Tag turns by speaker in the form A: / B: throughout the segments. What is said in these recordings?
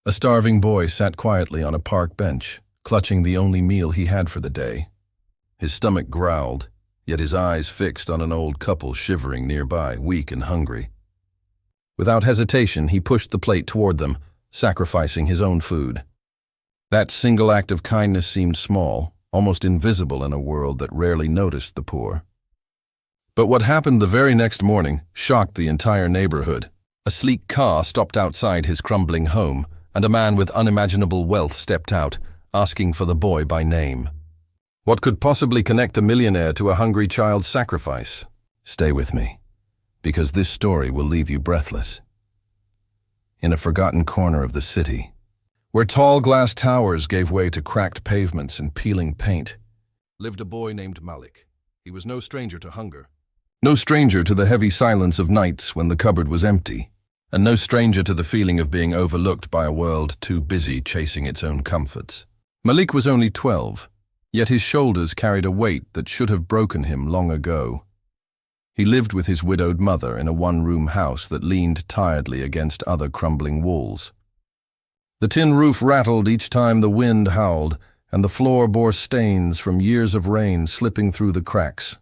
A: A starving boy sat quietly on a park bench, clutching the only meal he had for the day. His stomach growled, yet his eyes fixed on an old couple shivering nearby, weak and hungry. Without hesitation, he pushed the plate toward them, sacrificing his own food. That single act of kindness seemed small, almost invisible in a world that rarely noticed the poor. But what happened the very next morning shocked the entire neighborhood. A sleek car stopped outside his crumbling home, and a man with unimaginable wealth stepped out, asking for the boy by name. What could possibly connect a millionaire to a hungry child's sacrifice? Stay with me, because this story will leave you breathless. In a forgotten corner of the city, where tall glass towers gave way to cracked pavements and peeling paint, lived a boy named Malik. He was no stranger to hunger, no stranger to the heavy silence of nights when the cupboard was empty, and no stranger to the feeling of being overlooked by a world too busy chasing its own comforts. Malik was only 12, yet his shoulders carried a weight that should have broken him long ago. He lived with his widowed mother in a one-room house that leaned tiredly against other crumbling walls. The tin roof rattled each time the wind howled, and the floor bore stains from years of rain slipping through the cracks.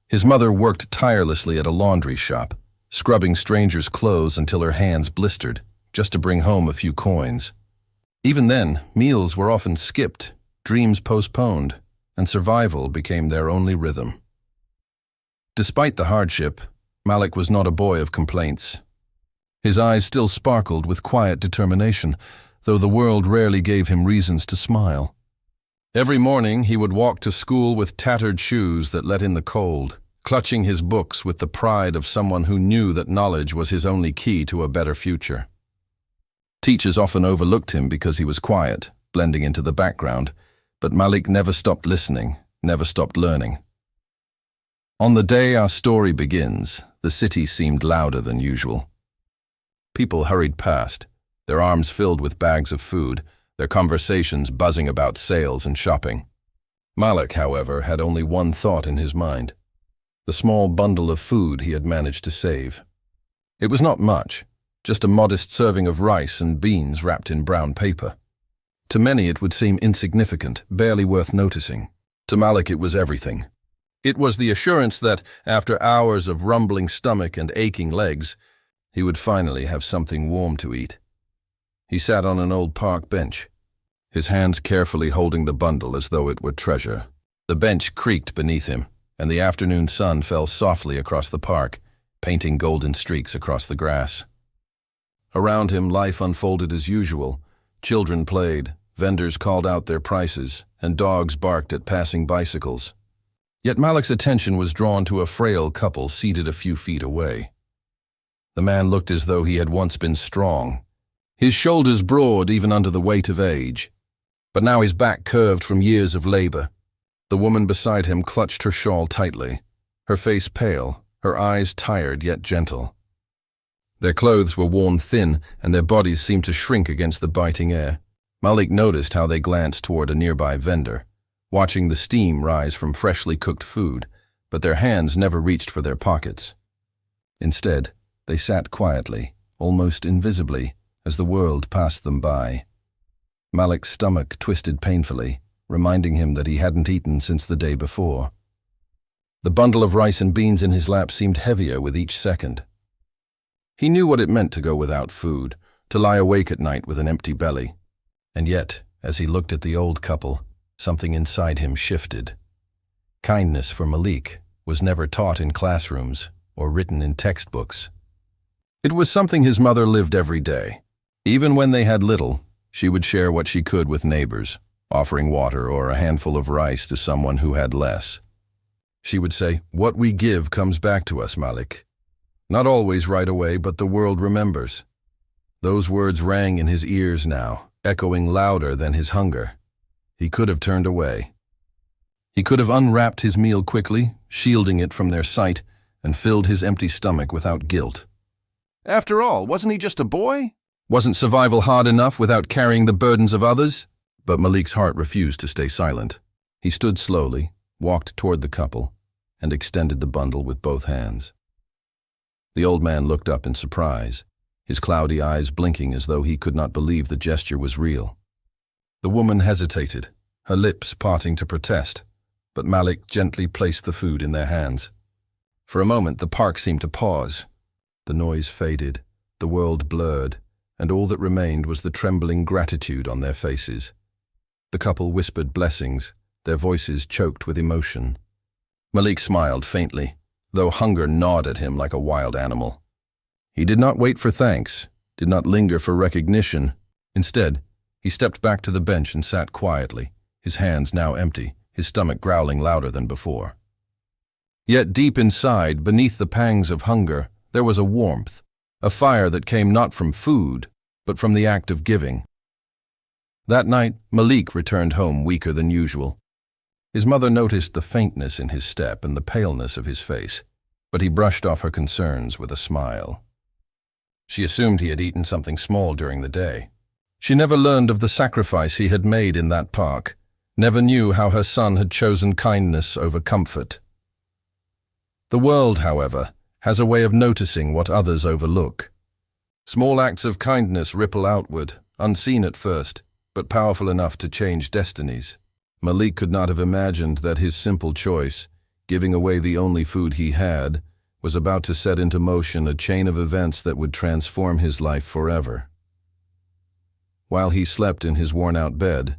A: His mother worked tirelessly at a laundry shop, scrubbing strangers' clothes until her hands blistered, just to bring home a few coins. Even then, meals were often skipped, dreams postponed, and survival became their only rhythm. Despite the hardship, Malik was not a boy of complaints. His eyes still sparkled with quiet determination, though the world rarely gave him reasons to smile. Every morning he would walk to school with tattered shoes that let in the cold, clutching his books with the pride of someone who knew that knowledge was his only key to a better future. Teachers often overlooked him because he was quiet, blending into the background, but Malik never stopped listening, never stopped learning. On the day our story begins, the city seemed louder than usual. People hurried past, their arms filled with bags of food, their conversations buzzing about sales and shopping. Malik, however, had only one thought in his mind: the small bundle of food he had managed to save. It was not much, just a modest serving of rice and beans wrapped in brown paper. To many it would seem insignificant, barely worth noticing. To Malik it was everything. It was the assurance that, after hours of rumbling stomach and aching legs, he would finally have something warm to eat. He sat on an old park bench, his hands carefully holding the bundle as though it were treasure. The bench creaked beneath him, and the afternoon sun fell softly across the park, painting golden streaks across the grass. Around him, life unfolded as usual. Children played, vendors called out their prices, and dogs barked at passing bicycles. Yet Malik's attention was drawn to a frail couple seated a few feet away. The man looked as though he had once been strong, his shoulders broad even under the weight of age. But now his back curved from years of labor. The woman beside him clutched her shawl tightly, her face pale, her eyes tired yet gentle. Their clothes were worn thin, and their bodies seemed to shrink against the biting air. Malik noticed how they glanced toward a nearby vendor, watching the steam rise from freshly cooked food, but their hands never reached for their pockets. Instead, they sat quietly, almost invisibly, as the world passed them by. Malik's stomach twisted painfully, reminding him that he hadn't eaten since the day before. The bundle of rice and beans in his lap seemed heavier with each second. He knew what it meant to go without food, to lie awake at night with an empty belly. And yet, as he looked at the old couple, something inside him shifted. Kindness for Malik was never taught in classrooms or written in textbooks. It was something his mother lived every day. Even when they had little, she would share what she could with neighbors, offering water or a handful of rice to someone who had less. She would say, "What we give comes back to us, Malik." Not always right away, but the world remembers. Those words rang in his ears now, echoing louder than his hunger. He could have turned away. He could have unwrapped his meal quickly, shielding it from their sight, and filled his empty stomach without guilt. After all, wasn't he just a boy? Wasn't survival hard enough without carrying the burdens of others? But Malik's heart refused to stay silent. He stood slowly, walked toward the couple, and extended the bundle with both hands. The old man looked up in surprise, his cloudy eyes blinking as though he could not believe the gesture was real. The woman hesitated, her lips parting to protest, but Malik gently placed the food in their hands. For a moment, the park seemed to pause. The noise faded, the world blurred, and all that remained was the trembling gratitude on their faces. The couple whispered blessings, their voices choked with emotion. Malik smiled faintly, though hunger gnawed at him like a wild animal. He did not wait for thanks, did not linger for recognition. Instead, he stepped back to the bench and sat quietly, his hands now empty, his stomach growling louder than before. Yet deep inside, beneath the pangs of hunger, there was a warmth, a fire that came not from food, but from the act of giving. That night, Malik returned home weaker than usual. His mother noticed the faintness in his step and the paleness of his face, but he brushed off her concerns with a smile. She assumed he had eaten something small during the day. She never learned of the sacrifice he had made in that park, never knew how her son had chosen kindness over comfort. The world, however, has a way of noticing what others overlook. Small acts of kindness ripple outward, unseen at first, but powerful enough to change destinies. Malik could not have imagined that his simple choice, giving away the only food he had, was about to set into motion a chain of events that would transform his life forever. While he slept in his worn-out bed,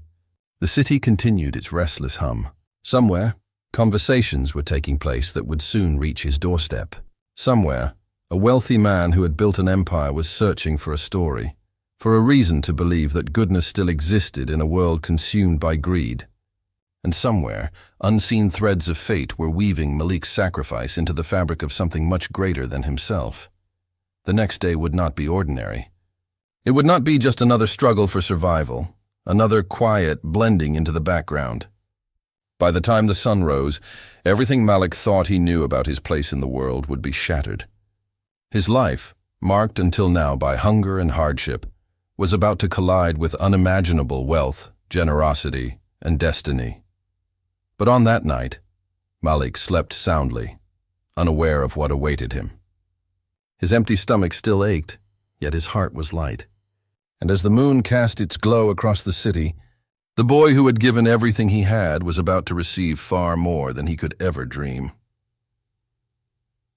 A: the city continued its restless hum. Somewhere, conversations were taking place that would soon reach his doorstep. Somewhere, a wealthy man who had built an empire was searching for a story, for a reason to believe that goodness still existed in a world consumed by greed. And somewhere, unseen threads of fate were weaving Malik's sacrifice into the fabric of something much greater than himself. The next day would not be ordinary. It would not be just another struggle for survival, another quiet blending into the background. By the time the sun rose, everything Malik thought he knew about his place in the world would be shattered. His life, marked until now by hunger and hardship, was about to collide with unimaginable wealth, generosity, and destiny. But on that night, Malik slept soundly, unaware of what awaited him. His empty stomach still ached, yet his heart was light. And as the moon cast its glow across the city, the boy who had given everything he had was about to receive far more than he could ever dream.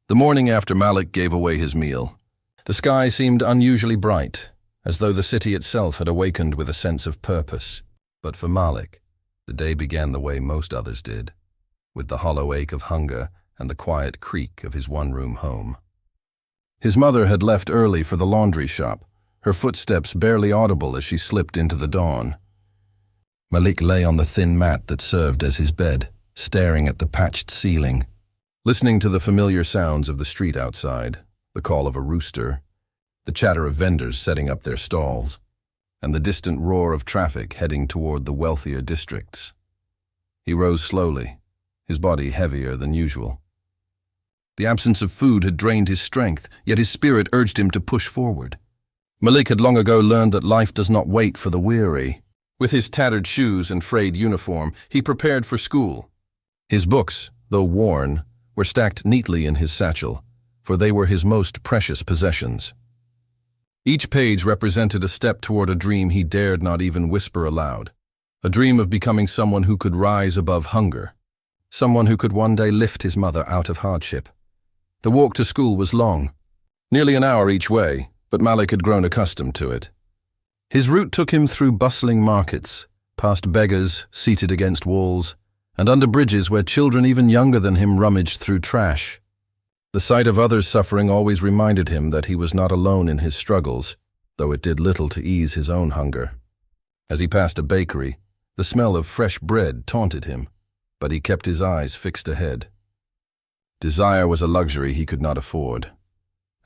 A: The morning after Malik gave away his meal, the sky seemed unusually bright, as though the city itself had awakened with a sense of purpose. But for Malik, the day began the way most others did, with the hollow ache of hunger and the quiet creak of his one-room home. His mother had left early for the laundry shop, her footsteps barely audible as she slipped into the dawn. Malik lay on the thin mat that served as his bed, staring at the patched ceiling, listening to the familiar sounds of the street outside, the call of a rooster, the chatter of vendors setting up their stalls, and the distant roar of traffic heading toward the wealthier districts. He rose slowly, his body heavier than usual. The absence of food had drained his strength, yet his spirit urged him to push forward. Malik had long ago learned that life does not wait for the weary. With his tattered shoes and frayed uniform, he prepared for school. His books, though worn, were stacked neatly in his satchel, for they were his most precious possessions. Each page represented a step toward a dream he dared not even whisper aloud, a dream of becoming someone who could rise above hunger, someone who could one day lift his mother out of hardship. The walk to school was long, nearly an hour each way, but Malik had grown accustomed to it. His route took him through bustling markets, past beggars seated against walls, and under bridges where children even younger than him rummaged through trash. The sight of others suffering always reminded him that he was not alone in his struggles, though it did little to ease his own hunger. As he passed a bakery, the smell of fresh bread taunted him, but he kept his eyes fixed ahead. Desire was a luxury he could not afford.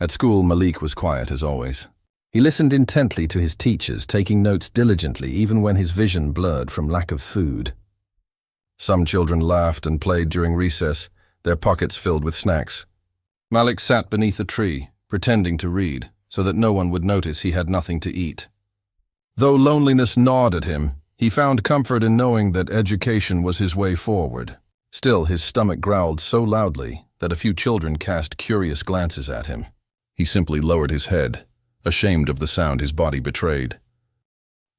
A: At school, Malik was quiet as always. He listened intently to his teachers, taking notes diligently even when his vision blurred from lack of food. Some children laughed and played during recess, their pockets filled with snacks. Malik sat beneath a tree, pretending to read, so that no one would notice he had nothing to eat. Though loneliness gnawed at him, he found comfort in knowing that education was his way forward. Still, his stomach growled so loudly that a few children cast curious glances at him. He simply lowered his head, ashamed of the sound his body betrayed.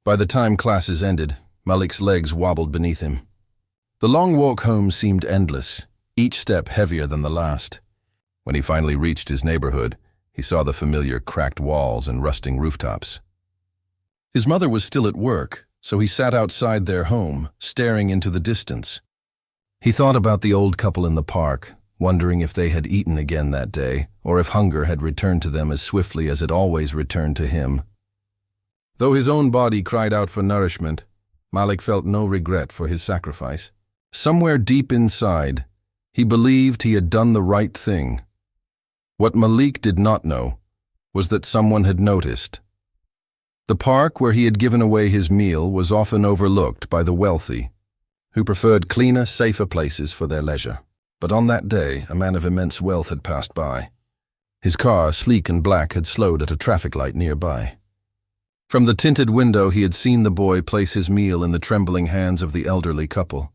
A: By the time classes ended, Malik's legs wobbled beneath him. The long walk home seemed endless, each step heavier than the last. When he finally reached his neighborhood, he saw the familiar cracked walls and rusting rooftops. His mother was still at work, so he sat outside their home, staring into the distance. He thought about the old couple in the park, wondering if they had eaten again that day, or if hunger had returned to them as swiftly as it always returned to him. Though his own body cried out for nourishment, Malik felt no regret for his sacrifice. Somewhere deep inside, he believed he had done the right thing. What Malik did not know was that someone had noticed. The park where he had given away his meal was often overlooked by the wealthy, who preferred cleaner, safer places for their leisure. But on that day, a man of immense wealth had passed by. His car, sleek and black, had slowed at a traffic light nearby. From the tinted window, he had seen the boy place his meal in the trembling hands of the elderly couple.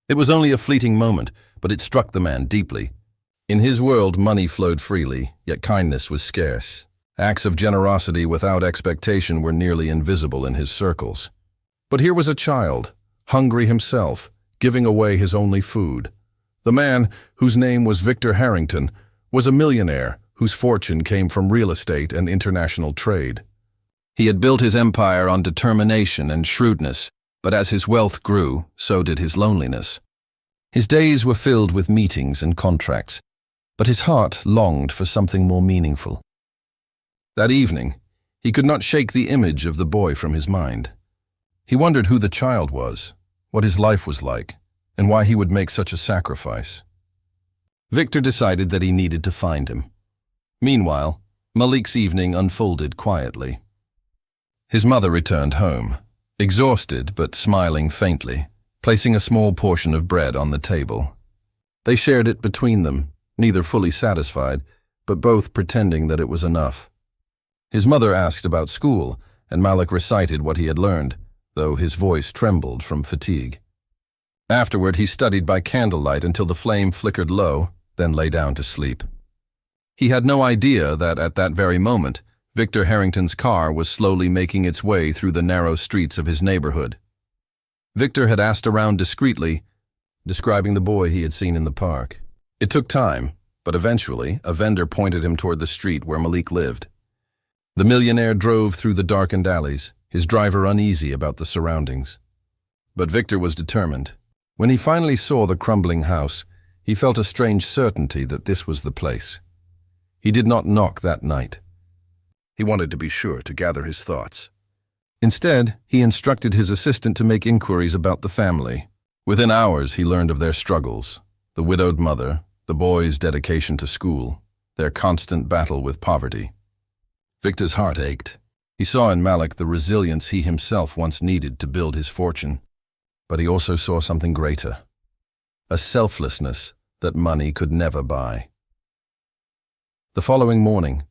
A: It was only a fleeting moment, but it struck the man deeply. In his world, money flowed freely, yet kindness was scarce. Acts of generosity without expectation were nearly invisible in his circles. But here was a child, hungry himself, giving away his only food. The man, whose name was Victor Harrington, was a millionaire whose fortune came from real estate and international trade. He had built his empire on determination and shrewdness, but as his wealth grew, so did his loneliness. His days were filled with meetings and contracts, but his heart longed for something more meaningful. That evening, he could not shake the image of the boy from his mind. He wondered who the child was, what his life was like, and why he would make such a sacrifice. Victor decided that he needed to find him. Meanwhile, Malik's evening unfolded quietly. His mother returned home, exhausted but smiling faintly, placing a small portion of bread on the table. They shared it between them, neither fully satisfied, but both pretending that it was enough. His mother asked about school, and Malik recited what he had learned, though his voice trembled from fatigue. Afterward, he studied by candlelight until the flame flickered low, then lay down to sleep. He had no idea that at that very moment, Victor Harrington's car was slowly making its way through the narrow streets of his neighborhood. Victor had asked around discreetly, describing the boy he had seen in the park. It took time, but eventually a vendor pointed him toward the street where Malik lived. The millionaire drove through the darkened alleys, his driver uneasy about the surroundings. But Victor was determined. When he finally saw the crumbling house, he felt a strange certainty that this was the place. He did not knock that night. He wanted to be sure to gather his thoughts. Instead, he instructed his assistant to make inquiries about the family. Within hours, he learned of their struggles, the widowed mother, the boy's dedication to school, their constant battle with poverty. Victor's heart ached. He saw in Malik the resilience he himself once needed to build his fortune. But he also saw something greater, a selflessness that money could never buy. The following morning,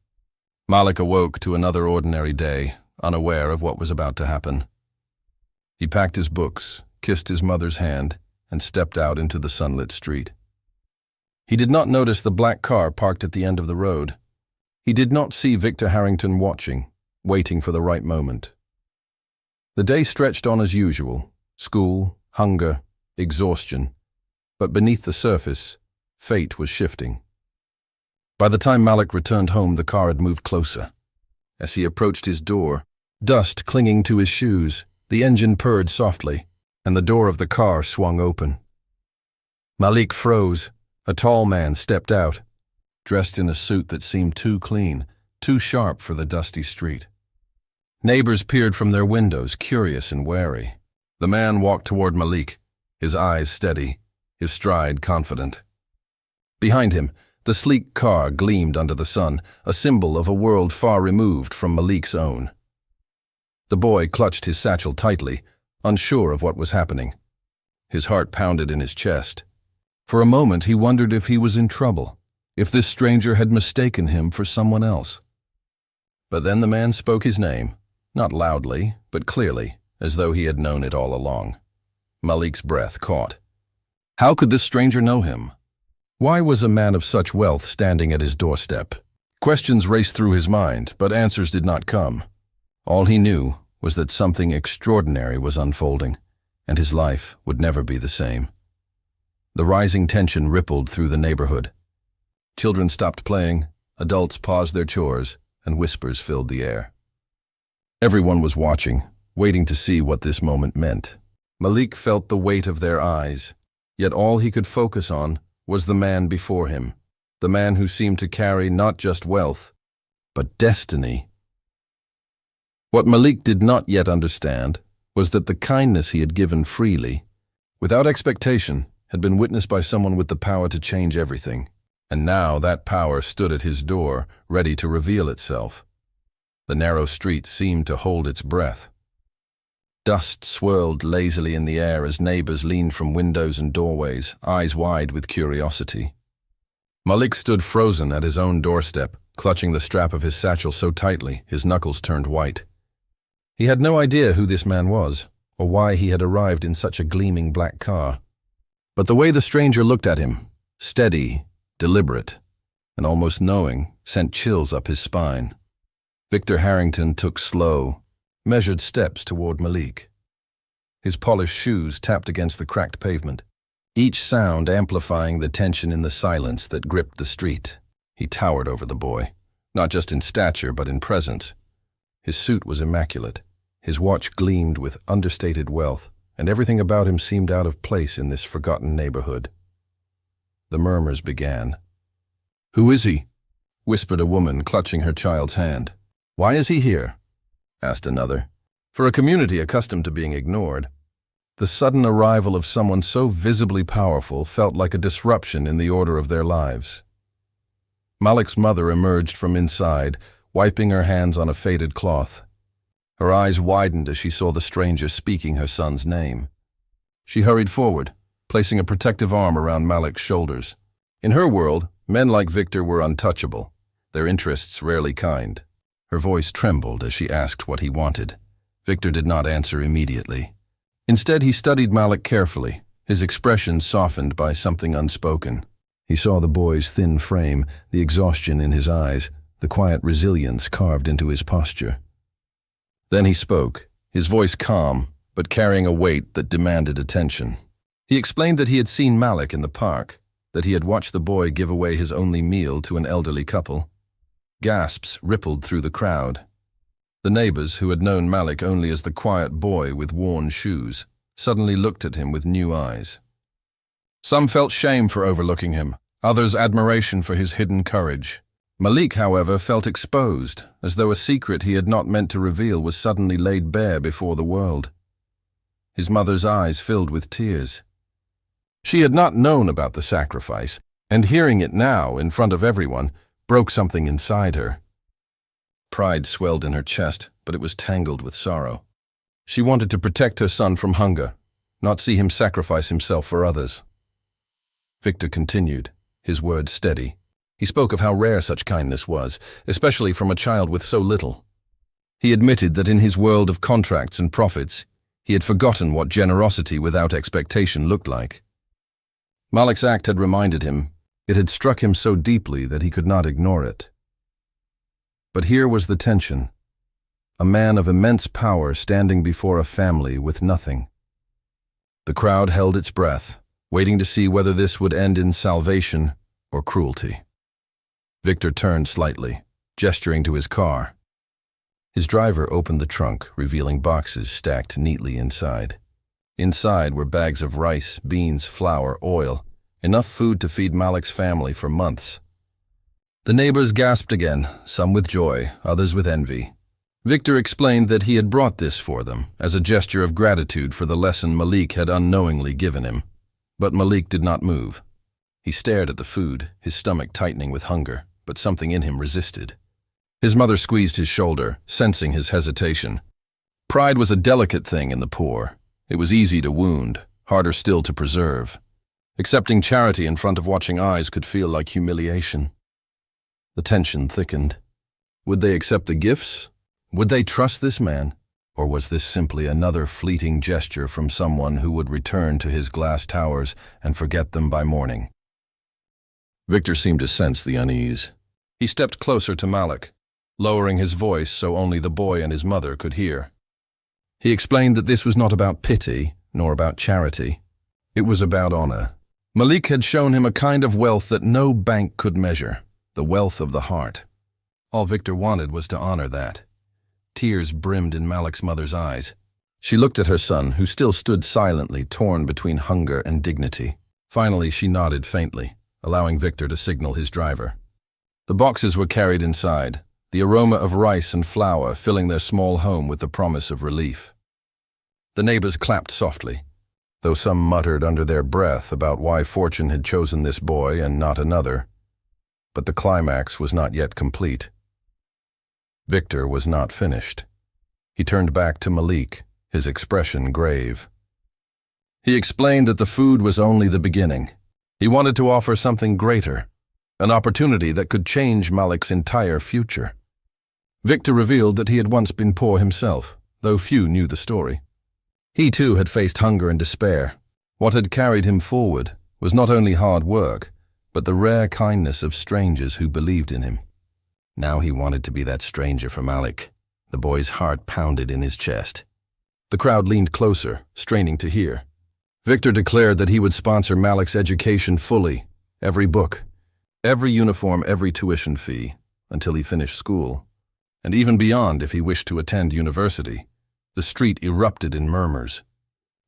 A: Malik awoke to another ordinary day, unaware of what was about to happen. He packed his books, kissed his mother's hand, and stepped out into the sunlit street. He did not notice the black car parked at the end of the road. He did not see Victor Harrington watching, waiting for the right moment. The day stretched on as usual. School, hunger, exhaustion, but beneath the surface, fate was shifting. By the time Malik returned home, the car had moved closer. As he approached his door, dust clinging to his shoes, the engine purred softly, and the door of the car swung open. Malik froze. A tall man stepped out, dressed in a suit that seemed too clean, too sharp for the dusty street. Neighbors peered from their windows, curious and wary. The man walked toward Malik, his eyes steady, his stride confident. Behind him, the sleek car gleamed under the sun, a symbol of a world far removed from Malik's own. The boy clutched his satchel tightly, unsure of what was happening. His heart pounded in his chest. For a moment he wondered if he was in trouble, if this stranger had mistaken him for someone else. But then the man spoke his name, not loudly, but clearly, as though he had known it all along. Malik's breath caught. How could this stranger know him? Why was a man of such wealth standing at his doorstep? Questions raced through his mind, but answers did not come. All he knew was that something extraordinary was unfolding, and his life would never be the same. The rising tension rippled through the neighborhood. Children stopped playing, adults paused their chores, and whispers filled the air. Everyone was watching, waiting to see what this moment meant. Malik felt the weight of their eyes, yet all he could focus on was the man before him, the man who seemed to carry not just wealth, but destiny. What Malik did not yet understand was that the kindness he had given freely, without expectation, had been witnessed by someone with the power to change everything, and now that power stood at his door, ready to reveal itself. The narrow street seemed to hold its breath. Dust swirled lazily in the air as neighbors leaned from windows and doorways, eyes wide with curiosity. Malik stood frozen at his own doorstep, clutching the strap of his satchel so tightly his knuckles turned white. He had no idea who this man was, or why he had arrived in such a gleaming black car. But the way the stranger looked at him, steady, deliberate, and almost knowing, sent chills up his spine. Victor Harrington took slow, measured steps toward Malik. His polished shoes tapped against the cracked pavement, each sound amplifying the tension in the silence that gripped the street. He towered over the boy, not just in stature but in presence. His suit was immaculate, his watch gleamed with understated wealth, and everything about him seemed out of place in this forgotten neighborhood. The murmurs began. "Who is he?" whispered a woman, clutching her child's hand. "Why is he here?" asked another. For a community accustomed to being ignored, the sudden arrival of someone so visibly powerful felt like a disruption in the order of their lives. Malik's mother emerged from inside, wiping her hands on a faded cloth. Her eyes widened as she saw the stranger speaking her son's name. She hurried forward, placing a protective arm around Malik's shoulders. In her world, men like Victor were untouchable, their interests rarely kind. Her voice trembled as she asked what he wanted. Victor did not answer immediately. Instead, he studied Malik carefully, his expression softened by something unspoken. He saw the boy's thin frame, the exhaustion in his eyes, the quiet resilience carved into his posture. Then he spoke, his voice calm, but carrying a weight that demanded attention. He explained that he had seen Malik in the park, that he had watched the boy give away his only meal to an elderly couple. Gasps rippled through the crowd. The neighbors, who had known Malik only as the quiet boy with worn shoes, suddenly looked at him with new eyes. Some felt shame for overlooking him, others admiration for his hidden courage. Malik, however, felt exposed, as though a secret he had not meant to reveal was suddenly laid bare before the world. His mother's eyes filled with tears. She had not known about the sacrifice, and hearing it now, in front of everyone, broke something inside her. Pride swelled in her chest, but it was tangled with sorrow. She wanted to protect her son from hunger, not see him sacrifice himself for others. Victor continued, his words steady. He spoke of how rare such kindness was, especially from a child with so little. He admitted that in his world of contracts and profits, he had forgotten what generosity without expectation looked like. Malik's act had reminded him. It had struck him so deeply that he could not ignore it. But here was the tension. A man of immense power standing before a family with nothing. The crowd held its breath, waiting to see whether this would end in salvation or cruelty. Victor turned slightly, gesturing to his car. His driver opened the trunk, revealing boxes stacked neatly inside. Inside were bags of rice, beans, flour, oil, enough food to feed Malik's family for months. The neighbors gasped again, some with joy, others with envy. Victor explained that he had brought this for them, as a gesture of gratitude for the lesson Malik had unknowingly given him. But Malik did not move. He stared at the food, his stomach tightening with hunger, but something in him resisted. His mother squeezed his shoulder, sensing his hesitation. Pride was a delicate thing in the poor. It was easy to wound, harder still to preserve. Accepting charity in front of watching eyes could feel like humiliation. The tension thickened. Would they accept the gifts? Would they trust this man? Or was this simply another fleeting gesture from someone who would return to his glass towers and forget them by morning? Victor seemed to sense the unease. He stepped closer to Malik, lowering his voice so only the boy and his mother could hear. He explained that this was not about pity, nor about charity. It was about honor. Malik had shown him a kind of wealth that no bank could measure, the wealth of the heart. All Victor wanted was to honor that. Tears brimmed in Malik's mother's eyes. She looked at her son, who still stood silently, torn between hunger and dignity. Finally, she nodded faintly, allowing Victor to signal his driver. The boxes were carried inside, the aroma of rice and flour filling their small home with the promise of relief. The neighbors clapped softly, though some muttered under their breath about why fortune had chosen this boy and not another. But the climax was not yet complete. Victor was not finished. He turned back to Malik, his expression grave. He explained that the food was only the beginning. He wanted to offer something greater, an opportunity that could change Malik's entire future. Victor revealed that he had once been poor himself, though few knew the story. He too had faced hunger and despair. What had carried him forward was not only hard work, but the rare kindness of strangers who believed in him. Now he wanted to be that stranger for Malik. The boy's heart pounded in his chest. The crowd leaned closer, straining to hear. Victor declared that he would sponsor Malik's education fully, every book, every uniform, every tuition fee, until he finished school, and even beyond if he wished to attend university. The street erupted in murmurs.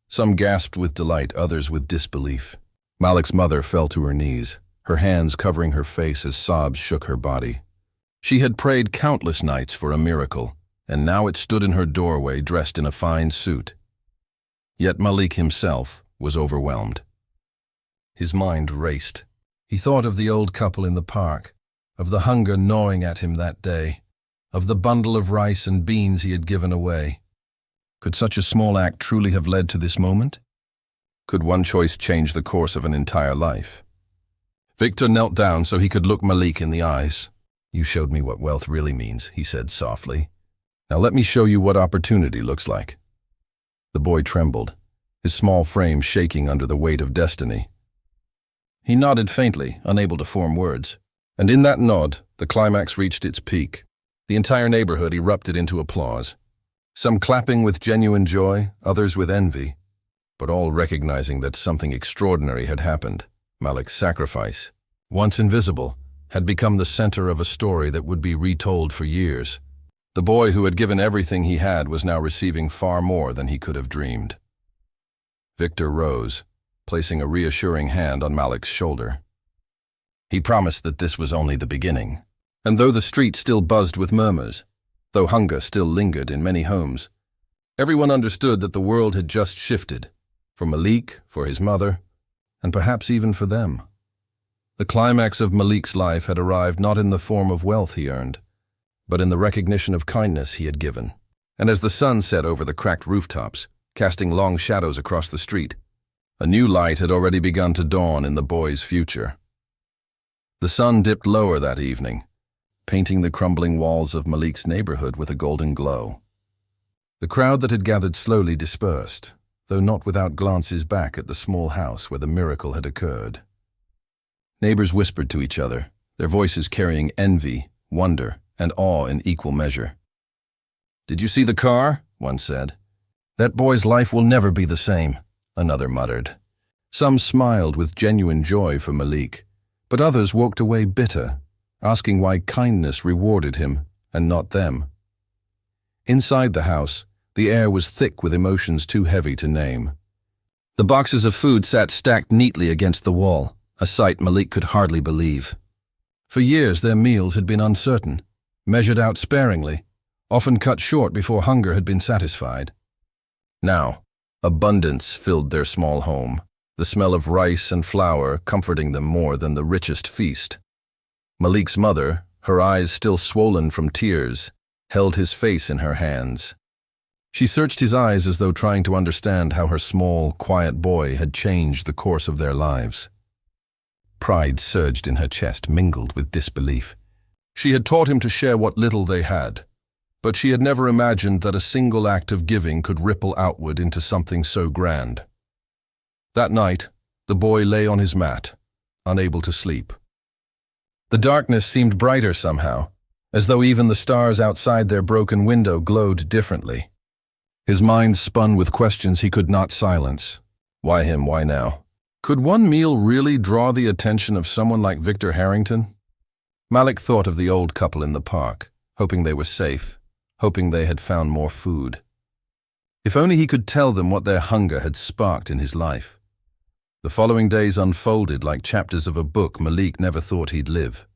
A: Some gasped with delight, others with disbelief. Malik's mother fell to her knees, her hands covering her face as sobs shook her body. She had prayed countless nights for a miracle, and now it stood in her doorway dressed in a fine suit. Yet Malik himself was overwhelmed. His mind raced. He thought of the old couple in the park, of the hunger gnawing at him that day, of the bundle of rice and beans he had given away. Could such a small act truly have led to this moment? Could one choice change the course of an entire life? Victor knelt down so he could look Malik in the eyes. "You showed me what wealth really means," he said softly. "Now let me show you what opportunity looks like." The boy trembled, his small frame shaking under the weight of destiny. He nodded faintly, unable to form words. And in that nod, the climax reached its peak. The entire neighborhood erupted into applause. Some clapping with genuine joy, others with envy, but all recognizing that something extraordinary had happened. Malik's sacrifice, once invisible, had become the center of a story that would be retold for years. The boy who had given everything he had was now receiving far more than he could have dreamed. Victor rose, placing a reassuring hand on Malik's shoulder. He promised that this was only the beginning, and though the street still buzzed with murmurs, though hunger still lingered in many homes, everyone understood that the world had just shifted, for Malik, for his mother, and perhaps even for them. The climax of Malik's life had arrived not in the form of wealth he earned, but in the recognition of kindness he had given. And as the sun set over the cracked rooftops, casting long shadows across the street, a new light had already begun to dawn in the boy's future. The sun dipped lower that evening, painting the crumbling walls of Malik's neighborhood with a golden glow. The crowd that had gathered slowly dispersed, though not without glances back at the small house where the miracle had occurred. Neighbors whispered to each other, their voices carrying envy, wonder, and awe in equal measure. "Did you see the car?" one said. "That boy's life will never be the same," another muttered. Some smiled with genuine joy for Malik, but others walked away bitter, asking why kindness rewarded him and not them. Inside the house, the air was thick with emotions too heavy to name. The boxes of food sat stacked neatly against the wall, a sight Malik could hardly believe. For years their meals had been uncertain, measured out sparingly, often cut short before hunger had been satisfied. Now, abundance filled their small home, the smell of rice and flour comforting them more than the richest feast. Malik's mother, her eyes still swollen from tears, held his face in her hands. She searched his eyes as though trying to understand how her small, quiet boy had changed the course of their lives. Pride surged in her chest, mingled with disbelief. She had taught him to share what little they had, but she had never imagined that a single act of giving could ripple outward into something so grand. That night, the boy lay on his mat, unable to sleep. The darkness seemed brighter somehow, as though even the stars outside their broken window glowed differently. His mind spun with questions he could not silence. Why him, why now? Could one meal really draw the attention of someone like Victor Harrington? Malik thought of the old couple in the park, hoping they were safe, hoping they had found more food. If only he could tell them what their hunger had sparked in his life. The following days unfolded like chapters of a book Malik never thought he'd live.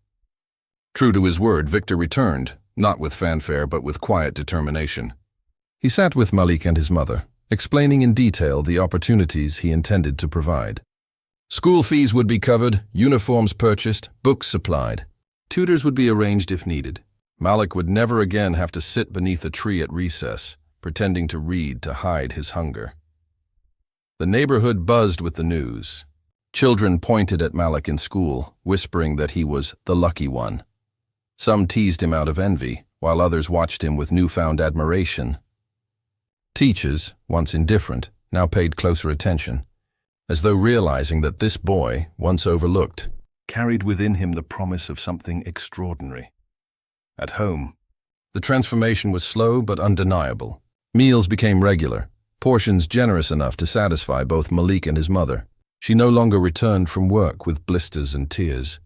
A: True to his word, Victor returned, not with fanfare but with quiet determination. He sat with Malik and his mother, explaining in detail the opportunities he intended to provide. School fees would be covered, uniforms purchased, books supplied. Tutors would be arranged if needed. Malik would never again have to sit beneath a tree at recess, pretending to read to hide his hunger. The neighborhood buzzed with the news. Children pointed at Malik in school, whispering that he was the lucky one. Some teased him out of envy, while others watched him with newfound admiration. Teachers, once indifferent, now paid closer attention, as though realizing that this boy, once overlooked, carried within him the promise of something extraordinary. At home, the transformation was slow but undeniable. Meals became regular, portions generous enough to satisfy both Malik and his mother. She no longer returned from work with blisters and tears,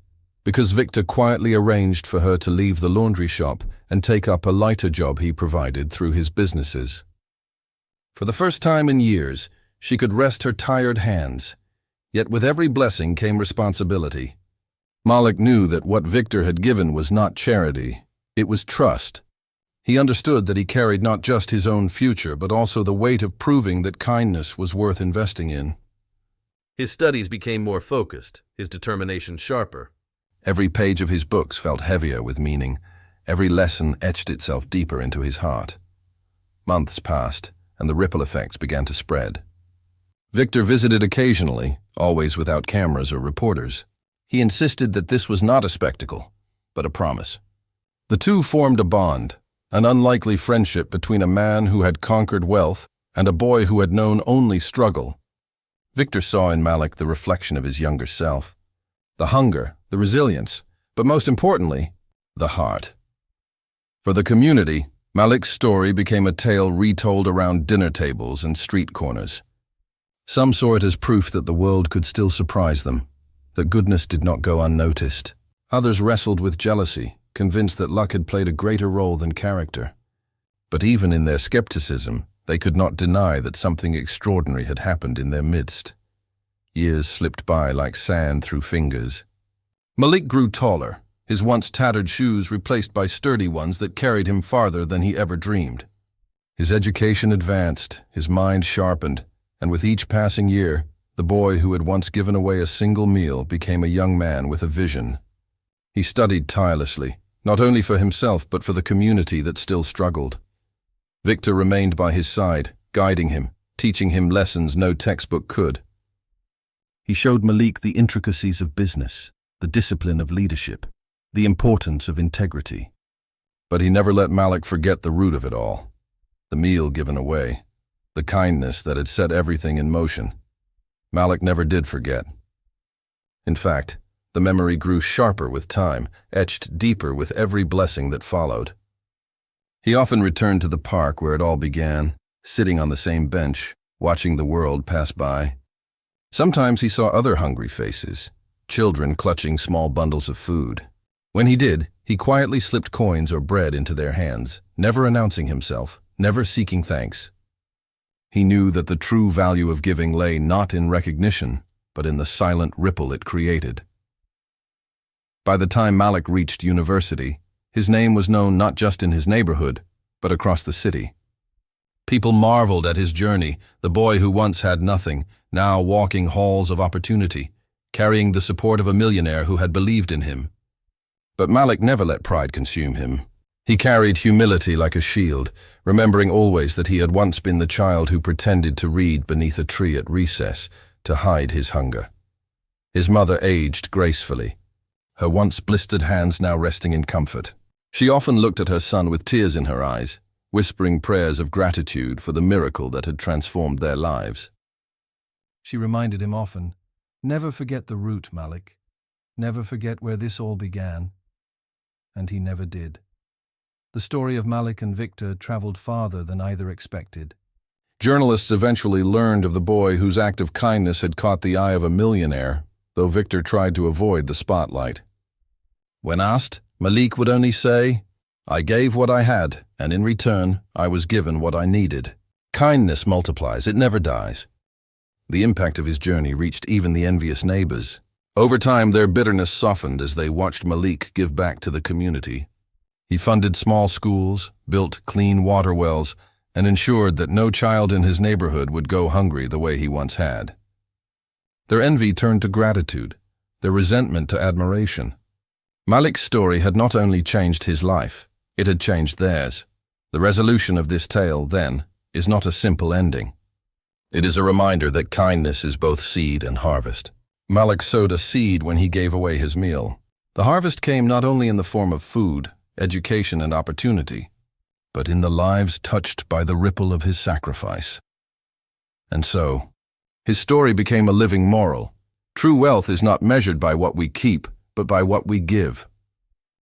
A: because Victor quietly arranged for her to leave the laundry shop and take up a lighter job he provided through his businesses. For the first time in years, she could rest her tired hands, yet with every blessing came responsibility. Malik knew that what Victor had given was not charity, it was trust. He understood that he carried not just his own future, but also the weight of proving that kindness was worth investing in. His studies became more focused, his determination sharper. Every page of his books felt heavier with meaning. Every lesson etched itself deeper into his heart. Months passed, and the ripple effects began to spread. Victor visited occasionally, always without cameras or reporters. He insisted that this was not a spectacle, but a promise. The two formed a bond, an unlikely friendship between a man who had conquered wealth and a boy who had known only struggle. Victor saw in Malik the reflection of his younger self. The hunger, the resilience, but most importantly, the heart. For the community, Malik's story became a tale retold around dinner tables and street corners. Some saw it as proof that the world could still surprise them, that goodness did not go unnoticed. Others wrestled with jealousy, convinced that luck had played a greater role than character. But even in their skepticism, they could not deny that something extraordinary had happened in their midst. Years slipped by like sand through fingers. Malik grew taller, his once tattered shoes replaced by sturdy ones that carried him farther than he ever dreamed. His education advanced, his mind sharpened, and with each passing year, the boy who had once given away a single meal became a young man with a vision. He studied tirelessly, not only for himself but for the community that still struggled. Victor remained by his side, guiding him, teaching him lessons no textbook could. He showed Malik the intricacies of business, the discipline of leadership, the importance of integrity. But he never let Malik forget the root of it all, the meal given away, the kindness that had set everything in motion. Malik never did forget. In fact, the memory grew sharper with time, etched deeper with every blessing that followed. He often returned to the park where it all began, sitting on the same bench, watching the world pass by. Sometimes he saw other hungry faces, children clutching small bundles of food. When he did, he quietly slipped coins or bread into their hands, never announcing himself, never seeking thanks. He knew that the true value of giving lay not in recognition, but in the silent ripple it created. By the time Malik reached university, his name was known not just in his neighborhood, but across the city. People marveled at his journey, the boy who once had nothing, now walking halls of opportunity, carrying the support of a millionaire who had believed in him. But Malik never let pride consume him. He carried humility like a shield, remembering always that he had once been the child who pretended to read beneath a tree at recess to hide his hunger. His mother aged gracefully, her once blistered hands now resting in comfort. She often looked at her son with tears in her eyes, whispering prayers of gratitude for the miracle that had transformed their lives. She reminded him often, "Never forget the root, Malik. never forget where this all began. And he never did. The story of Malik and Victor traveled farther than either expected. Journalists eventually learned of the boy whose act of kindness had caught the eye of a millionaire, though Victor tried to avoid the spotlight. When asked, Malik would only say, "I gave what I had, and in return, I was given what I needed." Kindness multiplies, it never dies. The impact of his journey reached even the envious neighbors. Over time, their bitterness softened as they watched Malik give back to the community. He funded small schools, built clean water wells, and ensured that no child in his neighborhood would go hungry the way he once had. Their envy turned to gratitude, their resentment to admiration. Malik's story had not only changed his life, it had changed theirs. The resolution of this tale, then, is not a simple ending. It is a reminder that kindness is both seed and harvest. Malik sowed a seed when he gave away his meal. The harvest came not only in the form of food, education, and opportunity, but in the lives touched by the ripple of his sacrifice. And so, his story became a living moral. True wealth is not measured by what we keep, but by what we give.